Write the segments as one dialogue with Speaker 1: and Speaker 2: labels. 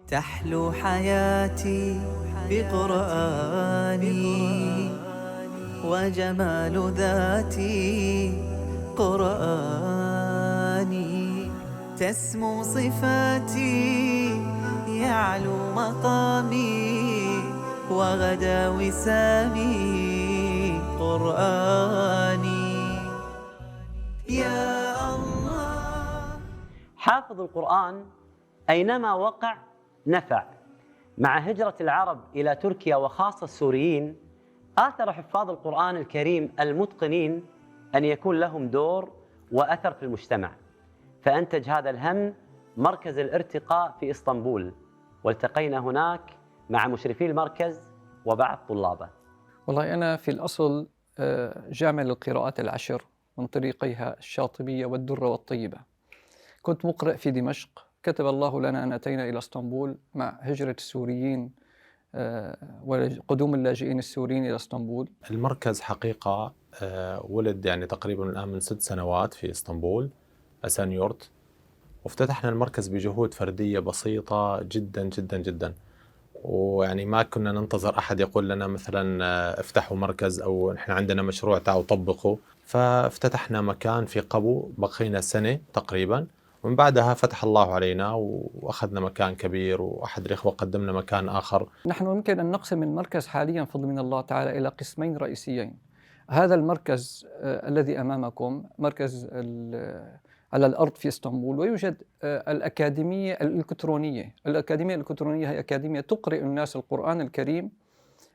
Speaker 1: تحلو حياتي بقرآني، وجمال ذاتي قرآني، تسمو صفاتي يعلو مقامي، وغدا وسامي قرآني. يا الله.
Speaker 2: حافظ القرآن أينما وقع نفع. مع هجرة العرب إلى تركيا وخاصة السوريين، آثر حفاظ القرآن الكريم المتقنين أن يكون لهم دور وأثر في المجتمع، فأنتج هذا الهم مركز الارتقاء في إسطنبول، والتقينا هناك مع مشرفي المركز وبعض طلابه.
Speaker 3: والله أنا في الأصل جامع للقراءات العشر من طريقيها الشاطبية والدرة والطيبة. كنت مقرئ في دمشق، كتب الله لنا أن أتينا إلى اسطنبول مع هجرة السوريين وقدوم اللاجئين السوريين إلى اسطنبول.
Speaker 4: المركز حقيقة ولد يعني تقريبا الآن من 6 سنوات في اسطنبول أسانيورت، وافتتحنا المركز بجهود فردية بسيطة جدا جدا جدا، ويعني ما كنا ننتظر أحد يقول لنا مثلا افتحوا مركز أو إحنا عندنا مشروع تعالوا طبقوا. فافتتحنا مكان في قبو، بقينا سنة تقريبا، ومن بعدها فتح الله علينا وأخذنا مكان كبير، وأحد الإخوة قدم لنا مكان آخر.
Speaker 3: نحن يمكن أن نقسم المركز حاليا فضل من الله تعالى إلى قسمين رئيسيين. هذا المركز الذي أمامكم مركز على الأرض في اسطنبول، ويوجد الأكاديمية الإلكترونية. الأكاديمية الإلكترونية هي أكاديمية تقرئ الناس القرآن الكريم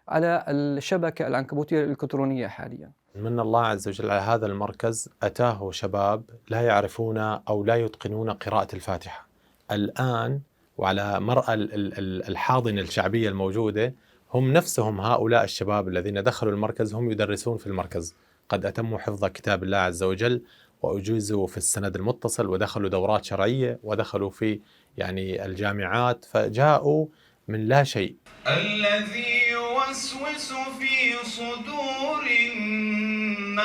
Speaker 3: على الشبكة العنكبوتية الإلكترونية حاليا.
Speaker 4: من الله عز وجل على هذا المركز أتاه شباب لا يعرفون أو لا يتقنون قراءة الفاتحة الآن، وعلى مرأى الحاضنة الشعبية الموجودة هم نفسهم هؤلاء الشباب الذين دخلوا المركز هم يدرسون في المركز، قد أتموا حفظ كتاب الله عز وجل وأجيزوا في السند المتصل، ودخلوا دورات شرعية، ودخلوا في يعني الجامعات، فجاءوا من لا شيء.
Speaker 5: الذي يوسوس في صدور الناس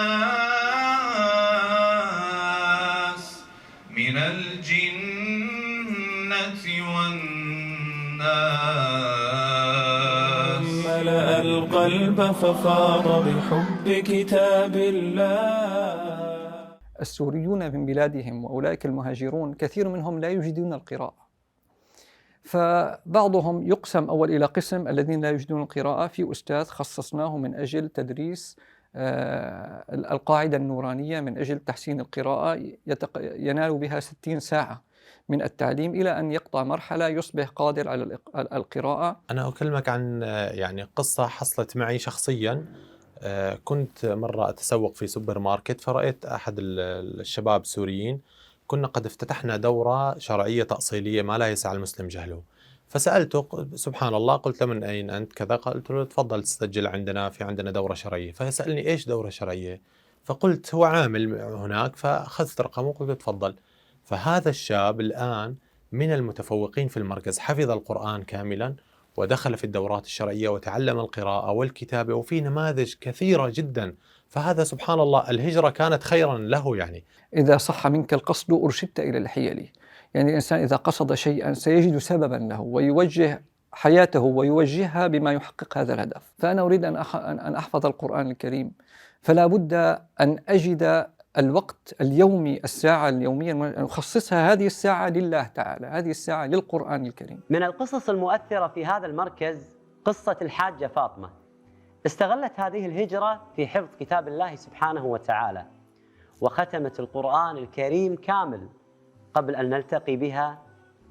Speaker 5: من الجنة والناس،
Speaker 6: ملأ القلب ففاض بحب كتاب الله.
Speaker 3: السوريون من بلادهم وأولئك المهاجرون كثير منهم لا يجيدون القراءة، فبعضهم يقسم أول إلى قسم الذين لا يجيدون القراءة، في أستاذ خصصناه من أجل تدريس القاعدة النورانية من أجل تحسين القراءة، ينال بها 60 ساعة من التعليم إلى أن يقطع مرحلة يصبح قادر على القراءة.
Speaker 4: أنا أكلمك عن يعني قصة حصلت معي شخصياً. كنت مرة أتسوق في سوبر ماركت، فرأيت أحد الشباب السوريين، كنا قد افتتحنا دورة شرعية تأصيلية ما لا يسع المسلم جهله، فسألته سبحان الله، قلت له من أين أنت كذا، قلت له تفضل تسجل عندنا، في عندنا دورة شرعية. فسألني إيش دورة شرعية؟ فقلت هو عامل هناك، فأخذت رقمه وقلت تفضل. فهذا الشاب الآن من المتفوقين في المركز، حفظ القرآن كاملا ودخل في الدورات الشرعية وتعلم القراءة والكتابة، وفي نماذج كثيرة جدا. فهذا سبحان الله الهجرة كانت خيرا له. يعني
Speaker 3: إذا صح منك القصد أرشدت إلى الحيل. يعني الإنسان إذا قصد شيئا سيجد سببا له ويوجه حياته ويوجهها بما يحقق هذا الهدف. فأنا أريد أن أحفظ القرآن الكريم، فلا بد أن أجد الوقت اليومي، الساعة اليومية أن أخصصها، هذه الساعة لله تعالى، هذه الساعة للقرآن الكريم.
Speaker 2: من القصص المؤثرة في هذا المركز قصة الحاجة فاطمة، استغلت هذه الهجرة في حفظ كتاب الله سبحانه وتعالى، وختمت القرآن الكريم كامل قبل أن نلتقي بها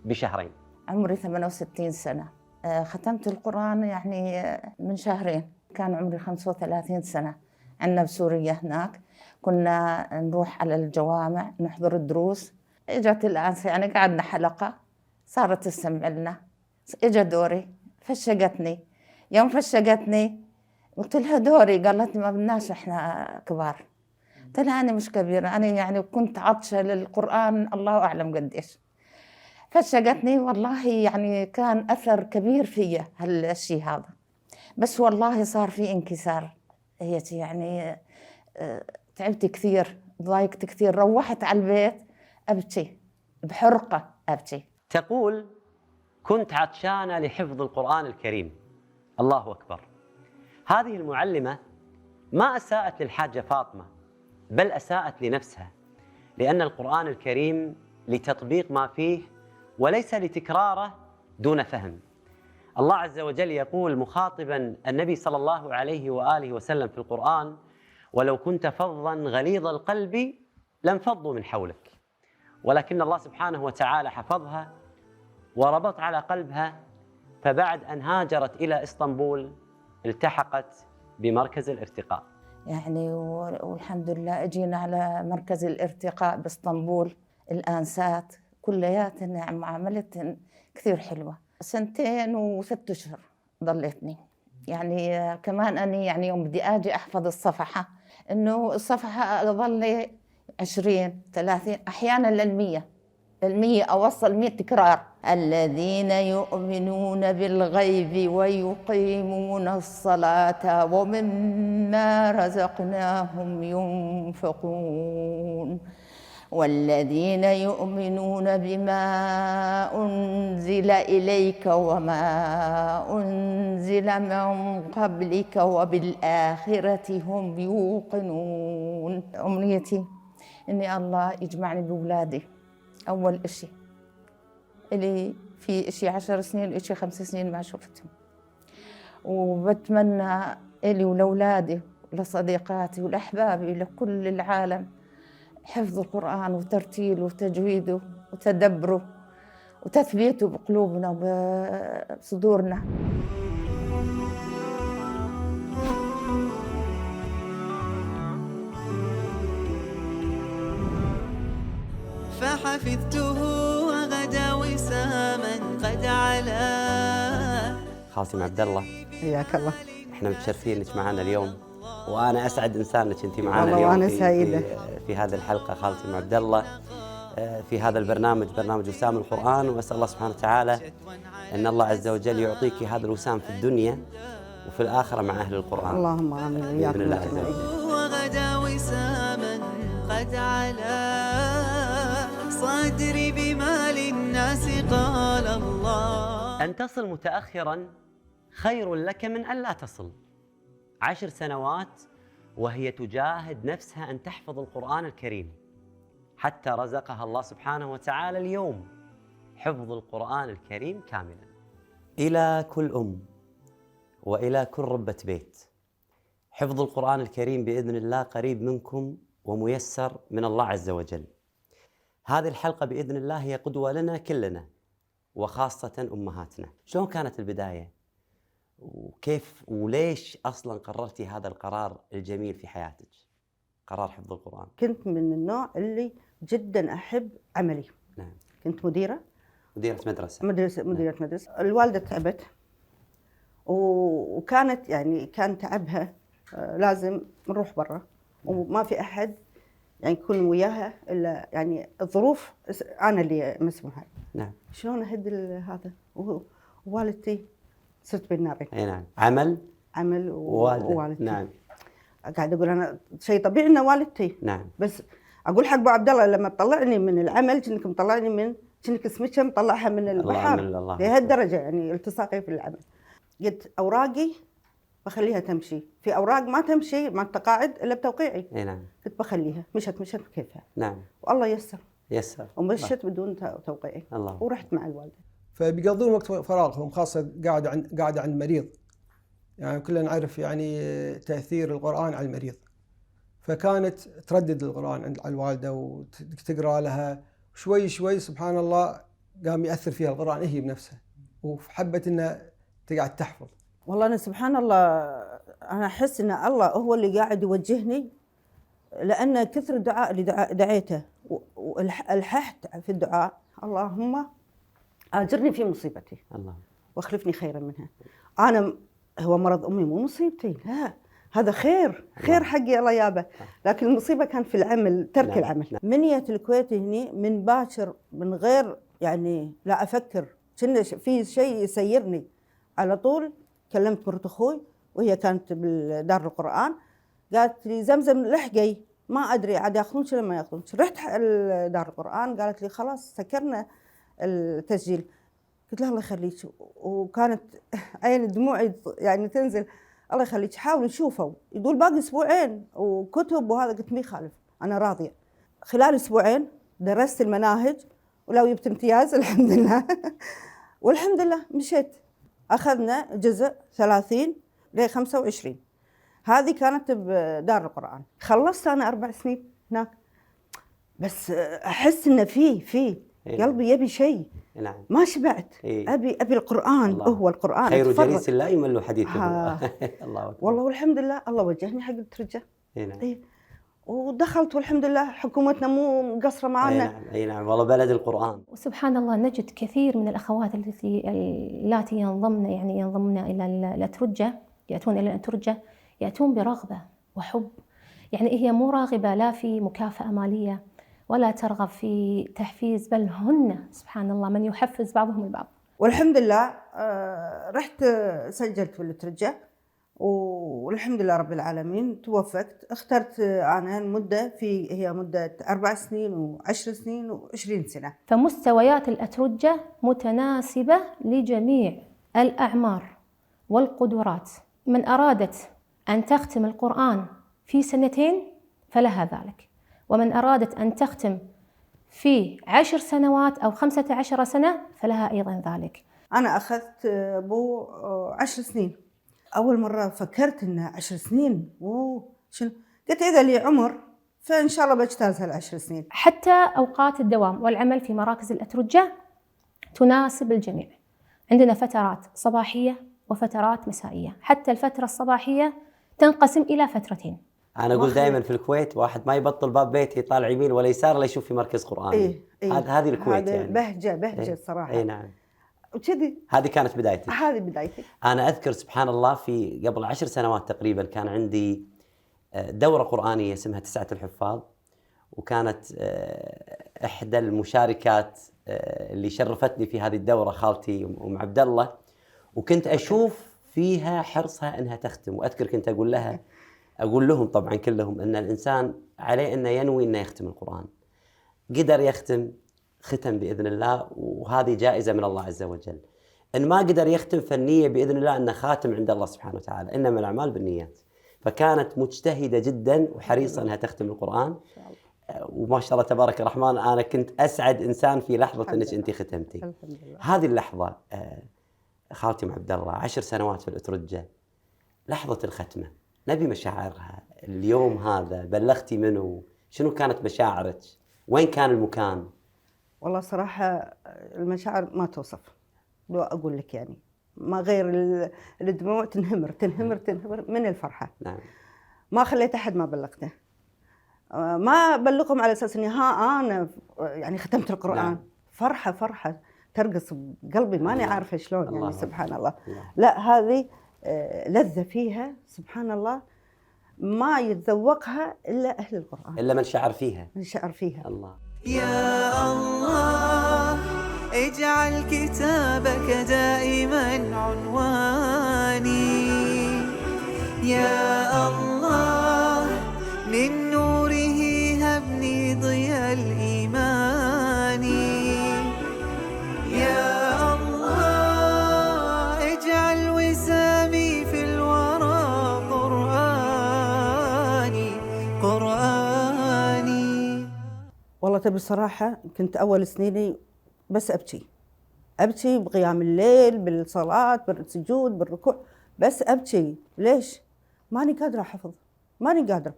Speaker 2: بشهرين.
Speaker 7: عمري 68 سنة، ختمت القرآن يعني من شهرين. كان عمري 35 سنة. عندنا بسوريا هناك كنا نروح على الجوامع نحضر الدروس. اجت الآن يعني قعدنا حلقة، صارت تسمع لنا، اجا دوري، فشقتني. يوم فشقتني قلت لها دوري، قالت لي ما بدناش احنا كبار. قلت لها أنا مش كبيرة، أنا يعني كنت عطشة للقرآن الله أعلم قديش. فشقتني، والله يعني كان أثر كبير فيا هالشيء هذا، بس والله صار في انكسار. هي يعني تعبت كثير، ضايقت كثير، روحت على البيت أبكي بحرقة أبكي.
Speaker 2: تقول كنت عطشانة لحفظ القرآن الكريم. الله أكبر. هذه المعلمة ما أساءت للحاجة فاطمة، بل أساءت لنفسها، لأن القرآن الكريم لتطبيق ما فيه وليس لتكراره دون فهم. الله عز وجل يقول مخاطبا النبي صلى الله عليه وآله وسلم في القرآن: ولو كنت فظا غليظ القلب لانفضوا من حولك. ولكن الله سبحانه وتعالى حفظها وربط على قلبها، فبعد أن هاجرت إلى إسطنبول التحقت بمركز الارتقاء.
Speaker 7: يعني والحمد لله اجينا على مركز الارتقاء باسطنبول. الآنسات كلياتنا معاملتهن كثير حلوة. 2 و6 أشهر ضليتني. يعني كمان أني يعني يوم بدي أجي أحفظ الصفحة، إنه الصفحة أظل 20 30 أحيانا للمية أوصل 100 تكرار. الذين يؤمنون بالغيب ويقيمون الصلاة ومما رزقناهم ينفقون والذين يؤمنون بما أنزل إليك وما أنزل من قبلك وبالآخرة هم يوقنون. أمنيتي إني الله يجمعني بأولادي. أول إشي اللي في إشي 10 سنين وإشي 5 سنين ما شفتهم، وبتمنى إلي ولأولادي ولصديقاتي ولأحبابي لكل العالم حفظ القرآن وترتيله وتجويده وتدبره وتثبيته بقلوبنا وبصدورنا.
Speaker 1: فحفظته وغدا وساما قد علا.
Speaker 2: خالتي عبد الله،
Speaker 8: حياك الله.
Speaker 2: احنا متشرفين انك معنا اليوم، وانا اسعد انسان انك انت معنا
Speaker 8: والله
Speaker 2: اليوم.
Speaker 8: وأنا سعيدة
Speaker 2: في هذه الحلقه خالتي عبد الله، في هذا البرنامج، برنامج وسام القرآن. واسال الله سبحانه وتعالى ان الله عز وجل يعطيك هذا الوسام في الدنيا وفي الاخره مع اهل القرآن.
Speaker 8: اللهم امين.
Speaker 2: باذن الله عز وجل.
Speaker 1: وغدا وساما قد علا صدري بما للناس قال الله.
Speaker 2: أن تصل متأخراً خير لك من أن لا تصل. 10 سنوات وهي تجاهد نفسها أن تحفظ القرآن الكريم، حتى رزقها الله سبحانه وتعالى اليوم حفظ القرآن الكريم كاملاً. إلى كل أم وإلى كل ربة بيت، حفظ القرآن الكريم بإذن الله قريب منكم وميسر من الله عز وجل. هذه الحلقة بإذن الله هي قدوة لنا كلنا، وخاصة أمهاتنا. شلون كانت البداية؟ وكيف وليش أصلاً قررتي هذا القرار الجميل في حياتك؟ قرار حفظ القرآن.
Speaker 8: كنت من النوع اللي جدا أحب عملي.
Speaker 2: نعم.
Speaker 8: كنت مديرة
Speaker 2: مدرسة.
Speaker 8: مديرة مدرسة. الوالدة تعبت، وكانت يعني كان تعبها لازم نروح برا، وما في أحد يعني يكون وياها إلا يعني الظروف أنا اللي مسموحة.
Speaker 2: نعم.
Speaker 8: شلون أهد هذا؟ ووالدتي صرت بين نارين.
Speaker 2: أي نعم. عمل
Speaker 8: ووالدتي.
Speaker 2: نعم.
Speaker 8: قاعد أقول أنا شيء طبيعي إن والدتي.
Speaker 2: نعم.
Speaker 8: بس أقول حق أبو عبد الله لما تطلعني من العمل كأنك مطلعني من كأنك سمكة مطلعها من البحر لهالدرجة، يعني التصاقي في العمل. قلت أوراقي بخليها تمشي، في أوراق ما تمشي مع التقاعد إلا بتوقيعي.
Speaker 2: أي نعم.
Speaker 8: قلت بخليها، مشت بكيفها.
Speaker 2: نعم.
Speaker 8: والله يسر ومشت بدون توقيعي.
Speaker 2: الله.
Speaker 8: ورحت مع الوالدة.
Speaker 9: فبيقضون وقت فراغهم، خاصة قاعدة عند مريض، يعني كلنا نعرف يعني تأثير القرآن على المريض. فكانت تردد القرآن عند الوالدة وتقرأ لها شوي شوي، سبحان الله قام يأثر فيها القرآن هي بنفسها، وحبت انها تقعد تحفظ.
Speaker 8: والله أنا سبحان الله أنا أحس إن الله هو اللي قاعد يوجهني، لأن كثر الدعاء اللي دعيته والححت في الدعاء: اللهم آجرني في مصيبتي
Speaker 2: الله
Speaker 8: واخلفني خيرا منها. أنا هو مرض أمي مو مصيبتي، لا هذا خير حقي الله يابه، لكن المصيبة كان في العمل، ترك العمل. منية الكويت هني من باكر من غير يعني لا أفكر كنا في شيء يسيرني، على طول كلمت مرت أخوي وهي كانت بالدار القرآن، قالت لي زمزم لحقي، ما أدري عاد ياخذون ولا ما ياخذون. رحت دار القرآن قالت لي خلاص سكرنا التسجيل. قلت لها الله يخليك، وكانت عين دموعي يعني تنزل. الله يخليك حاولوا شوفوا، يقول باقي اسبوعين وكتب وهذا. قلت ما يخالف، انا راضيه. خلال اسبوعين درست المناهج، ولو جبت امتياز الحمد لله. والحمد لله مشيت. اخذنا جزء 30 ل 25. هذه كانت بدار القرآن. خلصت انا 4 سنين هناك، بس احس انه في قلبي يبي شيء.
Speaker 2: نعم.
Speaker 8: ما شبعت. ابي القرآن.
Speaker 2: الله.
Speaker 8: هو القرآن.
Speaker 2: خير جليس لا يمل حديثه. الله أكبر.
Speaker 8: والله والحمد لله الله وجهني حق الترجة.
Speaker 2: نعم.
Speaker 8: ودخلت والحمد لله، حكومتنا مو مقصرة معنا.
Speaker 2: نعم. نعم والله بلد القرآن.
Speaker 10: وسبحان الله نجد كثير من الأخوات اللاتي ينضمن إلى الأترجة، يأتون إلى الأترجة، يأتون برغبة وحب. يعني هي مو راغبة لا في مكافأة مالية ولا ترغب في تحفيز، بل هن سبحان الله من يحفز بعضهم البعض.
Speaker 8: والحمد لله رحت سجلت في الأترجة، والحمد لله رب العالمين توفقت. اخترت أنا المدة هي مدة 4 سنين و10 سنين و20 سنة.
Speaker 10: فمستويات الأترجة متناسبة لجميع الأعمار والقدرات. من أرادت أن تختم القرآن في 2 فلها ذلك، ومن أرادت أن تختم في 10 سنوات أو 15 سنة فلها أيضا ذلك.
Speaker 8: أنا أخذت 10 سنين. أول مرة فكرت إنه 10 سنين شنو؟ قلت إذا لي عمر فإن شاء الله بجتازها 10 سنين.
Speaker 10: حتى أوقات الدوام والعمل في مراكز الأترجة تناسب الجميع. عندنا فترات صباحية وفترات مسائية. حتى الفترة الصباحية تنقسم إلى 2.
Speaker 2: أنا أقول دائما في الكويت واحد ما يبطل باب بيته يطالع يمين ولا يسار لا يشوف في مركز قرآن. هذه الكويت يعني.
Speaker 8: بهجة صراحة.
Speaker 2: نعم.
Speaker 8: وكذي
Speaker 2: هذه كانت بدايتي.
Speaker 8: هذه بدايتي.
Speaker 2: أنا أذكر سبحان الله في قبل 10 سنوات تقريبا كان عندي دورة قرآنية اسمها 9 الحفاظ، وكانت إحدى المشاركات اللي شرفتني في هذه الدورة خالتي أم عبد الله، وكنت أشوف فيها حرصها أنها تختم. وأذكر كنت أقول لهم طبعا كلهم أن الإنسان عليه أنه ينوي أنه يختم القرآن. قدر يختم، ختم بإذن الله، وهذه جائزة من الله عز وجل. إن ما قدر يختم فالنية بإذن الله أنه خاتم عند الله سبحانه وتعالى، إنما الأعمال بالنيات. فكانت مجتهدة جدا وحريصة أنها تختم القرآن، وما شاء الله تبارك الرحمن. أنا كنت أسعد إنسان في لحظة أنك أنت ختمتي. هذه اللحظة خالتي أم عبد الله 10 سنوات في الأترجة، لحظة الختمة، نبي مشاعرها. اليوم هذا بلغتي منه، شنو كانت مشاعرك؟ وين كان المكان؟
Speaker 8: والله صراحة المشاعر ما توصف، لو أقول لك يعني ما غير الدموع تنهمر من الفرحة.
Speaker 2: نعم.
Speaker 8: ما خليت أحد ما بلغته، ما بلغهم على أساس إني أنا يعني ختمت القرآن.
Speaker 2: نعم.
Speaker 8: فرحة ترقص بقلبي، ماني عارفة شلون يعني. سبحان الله. لا هذه لذة فيها سبحان الله ما يتذوقها إلا أهل القرآن،
Speaker 2: إلا من شعر فيها.
Speaker 8: الله.
Speaker 1: يا الله اجعل كتابك دائما عنواني، يا الله من نوره هبني ضياء الإيمان، يا الله اجعل وسامي في الورى قرآني.
Speaker 8: والله تبي الصراحة كنت أول سنيني بس أبكي بقيام الليل، بالصلاة، بالسجود، بالركوع، بس أبكي. ليش؟ ماني قادرة أحفظ، ماني قادرة.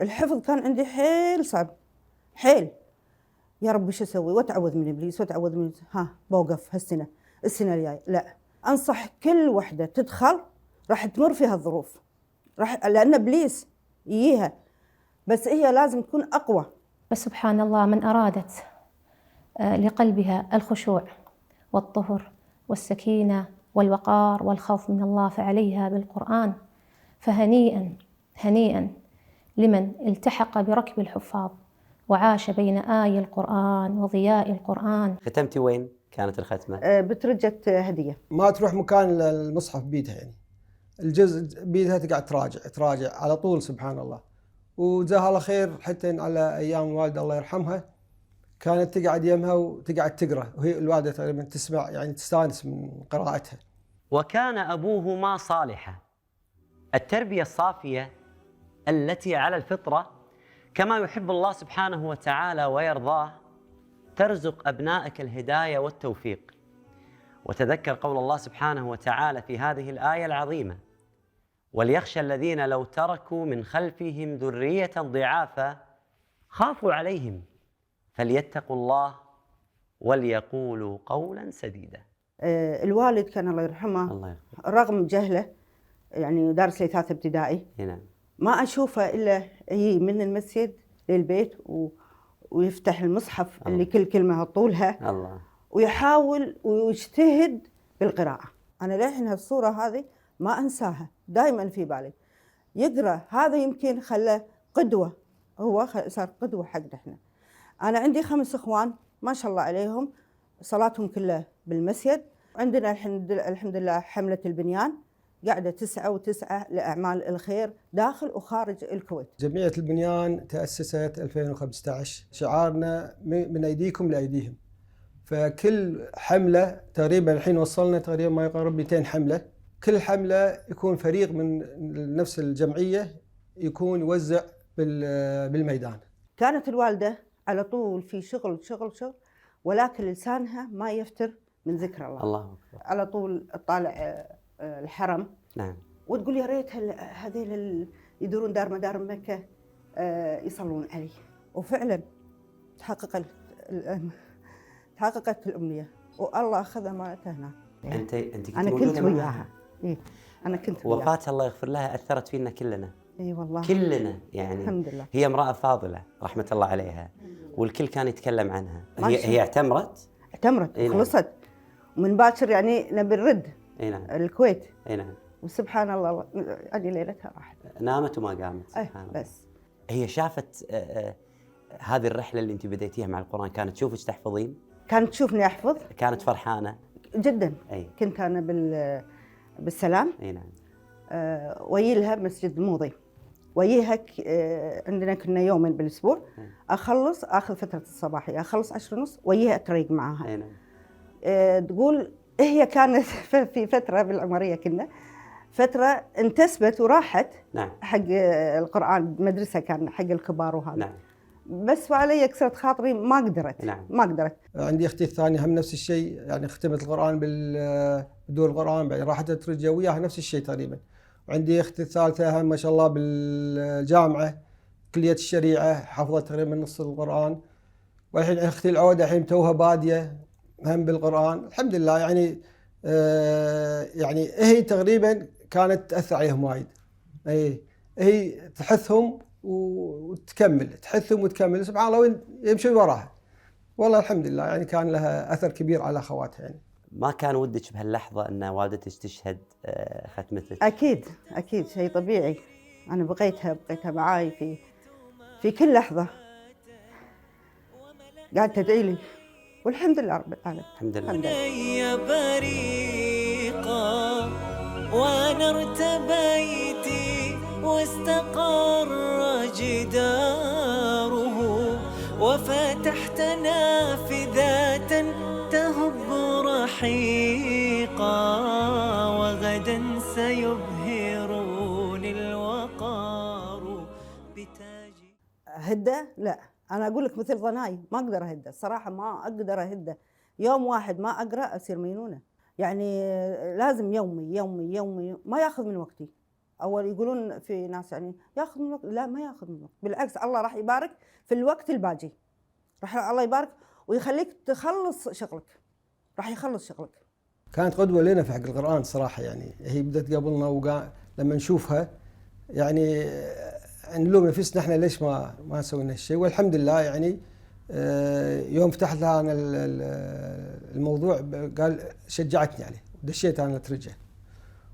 Speaker 8: الحفظ كان عندي حيل صعب، حيل. يا رب وش أسوي؟ وأتعوذ من إبليس وأتعوذ من بوقف السنة الجاية. لا، أنصح كل وحدة تدخل راح تمر فيها الظروف، لأن إبليس يجيها، بس هي لازم تكون أقوى.
Speaker 10: بس سبحان الله من أرادت لقلبها الخشوع والطهر والسكينة والوقار والخوف من الله فعليها بالقرآن. فهنيئا لمن التحق بركب الحفاظ وعاش بين آي القرآن وضياء القرآن.
Speaker 2: ختمتي وين كانت الختمة؟
Speaker 8: بترجة هدية.
Speaker 9: ما تروح مكان المصحف بيدها، يعني الجزء بيدها تقعد تراجع على طول. سبحان الله. وجزاها الله خير، حتى على أيام الوالدة الله يرحمها كانت تقعد يمها وتقعد تقرأ، وهي الوالدة تقريبا تسمع، يعني تستانس من قراءتها.
Speaker 2: وكان أبوهما صالحا. التربية الصافية التي على الفطرة كما يحب الله سبحانه وتعالى ويرضاه ترزق أبنائك الهداية والتوفيق. وتذكر قول الله سبحانه وتعالى في هذه الآية العظيمة: وليخشى الذين لو تركوا من خلفهم ذرية ضعافا خافوا عليهم فليتقوا الله وليقولوا قولا سديدا.
Speaker 8: الوالد كان الله يرحمه،
Speaker 2: الله يرحمه،
Speaker 8: رغم جهله يعني دارس لي 3 ابتدائي،
Speaker 2: نعم،
Speaker 8: ما أشوفه إلا يجي من المسجد للبيت ويفتح المصحف اللي كل كلمة طولها
Speaker 2: الله،
Speaker 8: ويحاول ويجتهد بالقراءة. أنا للحين هالصورة هذه ما أنساها، دائما في بالي. يقرأ، هذا يمكن خلى قدوة، هو صار قدوة حقنا احنا. أنا عندي 5 إخوان ما شاء الله عليهم، صلاتهم كلها بالمسجد. عندنا الحمد لله حملة البنيان قاعدة 9 و9 لأعمال الخير داخل وخارج الكويت.
Speaker 9: جمعية البنيان تأسست 2015، شعارنا من أيديكم لأيديهم. فكل حملة تقريبا الحين وصلنا تقريبا ما يقارب 200 حملة، كل حملة يكون فريق من نفس الجمعية يكون يوزع بالميدان.
Speaker 8: كانت الوالدة على طول في شغل شغل شغل، ولكن لسانها ما يفتر من ذكر الله.
Speaker 2: الله أكبر.
Speaker 8: على طول تطالع الحرم،
Speaker 2: نعم،
Speaker 8: وتقول يا ريت هذيل يدورون دار مدار مكة يصلون عليه. وفعلا تحققت الأمنية، والله أخذها مالتها هناك.
Speaker 2: أنت كنت
Speaker 8: أنا كنت وياها. إيه أنا كنت وياها.
Speaker 2: وفاة الله يغفر لها أثرت فينا كلنا.
Speaker 8: إي والله
Speaker 2: كلنا يعني.
Speaker 8: الحمد لله.
Speaker 2: هي امرأة فاضلة رحمة الله عليها، والكل كان يتكلم عنها. هي اعتمرت
Speaker 8: خلصت، ومن باكر يعني نبي نرد الكويت.
Speaker 2: اي نعم.
Speaker 8: وسبحان الله يعني ليلتها راحت،
Speaker 2: نامت وما قامت. سبحان الله.
Speaker 8: بس
Speaker 2: هي شافت هذه الرحلة اللي انت بديتيها مع القرآن، كانت تشوفك تحفظين؟
Speaker 8: كانت تشوفني احفظ،
Speaker 2: كانت فرحانة
Speaker 8: جدا.
Speaker 2: أي.
Speaker 8: كنت انا بالسلام.
Speaker 2: اي نعم.
Speaker 8: ويلها مسجد الموضي، وياها عندنا كنا يومين بالاسبوع، اخلص اخذ فتره الصباحيه، اخلص 10:30 وياها اتريق معاها.
Speaker 2: اي نعم.
Speaker 8: تقول هي كانت في فتره بالعمريه، كنا فتره انتسبت وراحت.
Speaker 2: نعم.
Speaker 8: حق القران مدرسه كان حق الكبار وهذا.
Speaker 2: نعم.
Speaker 8: بس وعلي كسرت خاطري ما قدرت.
Speaker 2: نعم.
Speaker 8: ما قدرت.
Speaker 9: عندي اختي الثانيه هم نفس الشيء، يعني ختمت القران بدور القران، بعدين راحت ترجى وياها نفس الشيء تقريبا. وعندي اختي الثالثه هم ما شاء الله بالجامعه كليه الشريعه، حفظت تقريبا نص القران. والحين اختي العوده الحين توها باديه هم بالقران، الحمد لله. يعني يعني هي تقريبا كانت تاثر عليهم وايد. هي تحثهم وتكمل، تحثهم وتكمل، سبحان الله، وين يمشي وراها. والله الحمد لله يعني كان لها اثر كبير على اخواتها. يعني
Speaker 2: ما كان ودك بهاللحظة ان والدتك تشهد ختمتك؟
Speaker 8: اكيد شيء طبيعي. انا بقيتها معاي في كل لحظة، قاعدة تدعي لي، والحمد لله رب العالمين.
Speaker 2: الحمد لله.
Speaker 1: بني بريقا وانا ارتبيت واستقر جداره، وفتحت نافذات تهب رحيقا، وغدا سيبهرون الوقار بتاجي.
Speaker 8: هدة؟ لا، أنا أقول لك مثل ظناي ما أقدر أهدى، الصراحة ما أقدر أهدى. يوم واحد ما أقرأ أصير مينونة، يعني لازم يومي يومي يومي، ما ياخذ من وقتي. أول يقولون في ناس يعني ياخذ من وقت، لا ما ياخذ من وقت، بالعكس الله راح يبارك في الوقت الباقي، راح الله يبارك ويخليك تخلص شغلك، راح يخلص شغلك.
Speaker 9: كانت قدوة لنا في حق القرآن صراحة. يعني هي بدأت قبلنا، لما نشوفها يعني نلوم نفسنا احنا ليش ما سوينا الشيء. والحمد لله يعني يوم فتحت لها انا الموضوع قال شجعتني عليه، دشيت انا ترجع.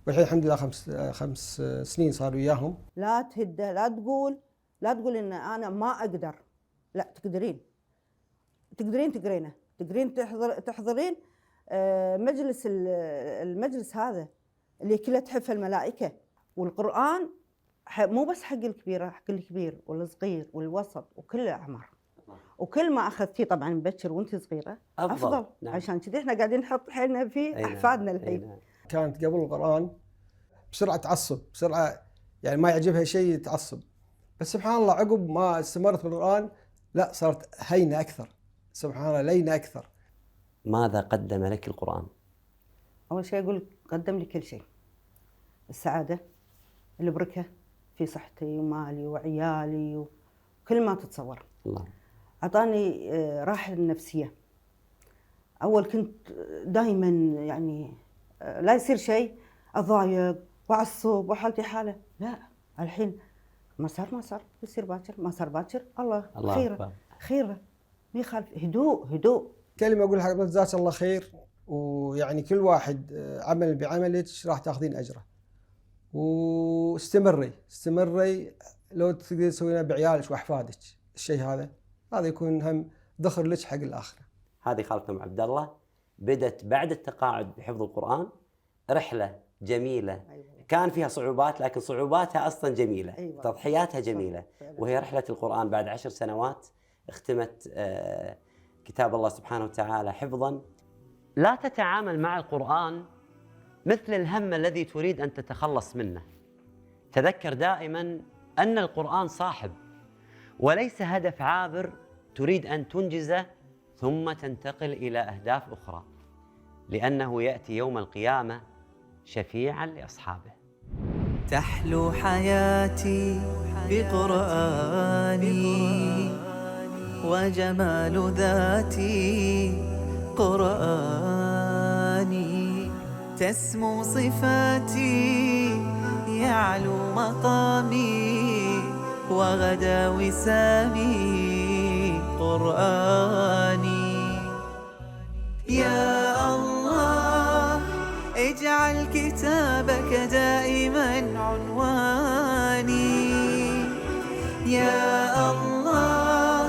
Speaker 9: والحين الحمد لله 5 سنين صار وياهم.
Speaker 8: لا تهدى، لا تقول ان انا ما اقدر، لا تقدرين تقرينه، تقدرين تحضرين المجلس هذا اللي كله تحف الملائكة. والقرآن مو بس حق الكبير، حق الكبير والصغير والوسط وكل الأعمار. وكل ما اخذتيه طبعا مبكر وانت صغيره افضل.
Speaker 2: نعم.
Speaker 8: عشان كذي احنا قاعدين نحط حيلنا في احفادنا الحين.
Speaker 2: نعم.
Speaker 9: كانت قبل القرآن بسرعة تعصب، بسرعة يعني ما يعجبها شيء تعصب، بس سبحان الله عقب ما استمرت بالقرآن لا صارت هينة أكثر، سبحان الله لينة أكثر.
Speaker 2: ماذا قدم لك القرآن؟
Speaker 8: اول شيء اقول قدم لي كل شيء، السعاده، البركه في صحتي ومالي وعيالي وكل ما تتصور.
Speaker 2: الله.
Speaker 8: اعطاني راحه نفسيه. اول كنت دائما يعني لا يصير شيء اضايق واعصب وحالتي حاله، لا الحين ما صار يصير باكر، ما صار باكر الله خيره خيره، ما يخالف، هدوء.
Speaker 9: كلمة أقول حق جزاك الله خير، ويعني كل واحد عمل بعملك راح تاخذين أجره، واستمري لو تقدر تسوينه بعيالك وأحفادك، الشيء هذا يكون هم ذخر لك حق الآخرة.
Speaker 2: هذه خالتنا أم عبد الله بدت بعد التقاعد بحفظ القرآن رحلة جميلة. كان فيها صعوبات لكن صعوباتها أصلا جميلة. تضحياتها جميلة. وهي رحلة القرآن بعد 10 سنوات اختمت كتاب الله سبحانه وتعالى حفظا. لا تتعامل مع القرآن مثل الهم الذي تريد أن تتخلص منه. تذكر دائما أن القرآن صاحب وليس هدف عابر تريد أن تنجزه ثم تنتقل إلى أهداف أخرى، لأنه يأتي يوم القيامة شفيعا لأصحابه.
Speaker 1: تحلو حياتي بقرآني وجمال ذاتي قرآني، تسمو صفاتي يعلو مقامي وغدا وسامي قرآني. يا الله اجعل كتابك دائما عنواني، يا الله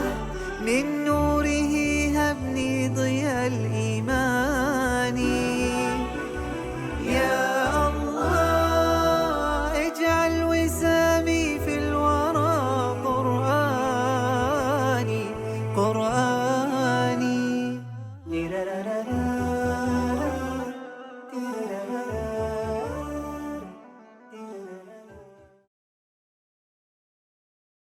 Speaker 1: من نوره هبني ضياء الإيمان، يا الله اجعل وسامي في الورى قرآني